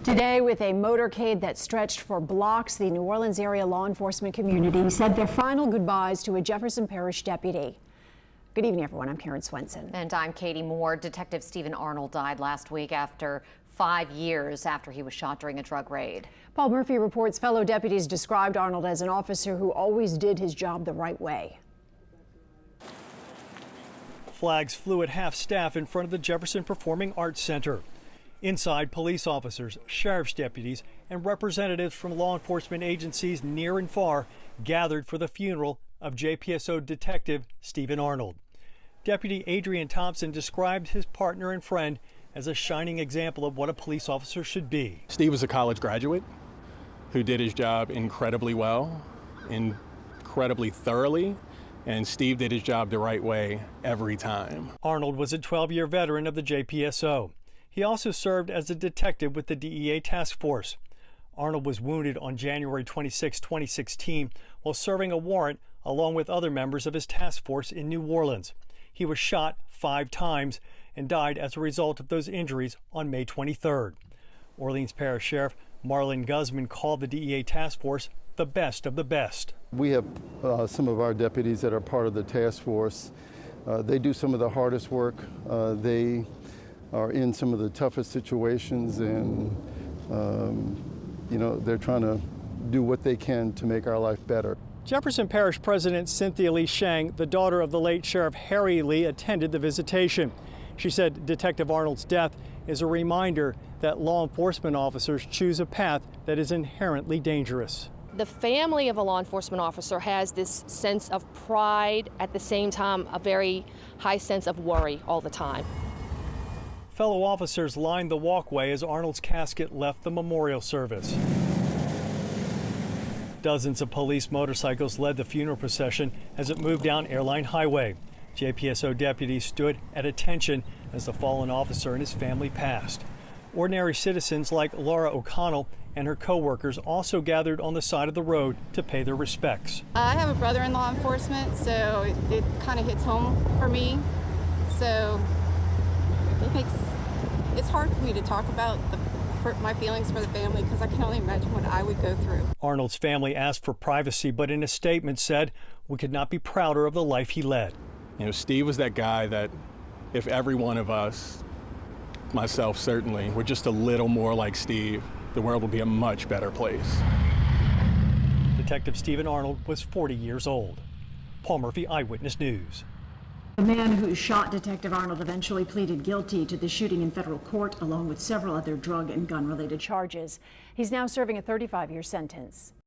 Today, with a motorcade that stretched for blocks, the New Orleans area law enforcement community said their final goodbyes to a Jefferson Parish deputy. Good evening, everyone. I'm Karen Swenson. And I'm Katie Moore. Detective Stephen Arnold died last week after 5 years after he was shot during a drug raid. Paul Murphy reports fellow deputies described Arnold as an officer who always did his job the right way. Flags flew at half-staff in front of the Jefferson Performing Arts Center. Inside, police officers, sheriff's deputies, and representatives from law enforcement agencies near and far gathered for the funeral of JPSO Detective Stephen Arnold. Deputy Adrian Thompson described his partner and friend as a shining example of what a police officer should be. Steve was a college graduate who did his job incredibly well, incredibly thoroughly, and Steve did his job the right way every time. Arnold was a 12-year veteran of the JPSO. He also served as a detective with the DEA Task Force. Arnold was wounded on January 26, 2016, while serving a warrant along with other members of his task force in New Orleans. He was shot 5 times and died as a result of those injuries on May 23rd. Orleans Parish Sheriff Marlon Guzman called the DEA Task Force the best of the best. We have some of our deputies that are part of the task force. They do some of the hardest work. They are in some of the toughest situations, and they're trying to do what they can to make our life better. Jefferson Parish President Cynthia Lee Shang, the daughter of the late Sheriff Harry Lee, attended the visitation. She said Detective Arnold's death is a reminder that law enforcement officers choose a path that is inherently dangerous. The family of a law enforcement officer has this sense of pride, at the same time a very high sense of worry all the time. Fellow officers lined the walkway as Arnold's casket left the memorial service. Dozens of police motorcycles led the funeral procession as it moved down Airline Highway. JPSO deputies stood at attention as the fallen officer and his family passed. Ordinary citizens like Laura O'Connell and her co-workers also gathered on the side of the road to pay their respects. I have a brother in law enforcement, so it kind of hits home for me. So it's hard for me to talk about my feelings for the family, because I can only imagine what I would go through. Arnold's family asked for privacy, but in a statement said, "We could not be prouder of the life he led." You know, Steve was that guy that if every one of us, myself certainly, were just a little more like Steve, the world would be a much better place. Detective Stephen Arnold was 40 years old. Paul Murphy, Eyewitness News. The man who shot Detective Arnold eventually pleaded guilty to the shooting in federal court, along with several other drug and gun-related charges. He's now serving a 35-year sentence.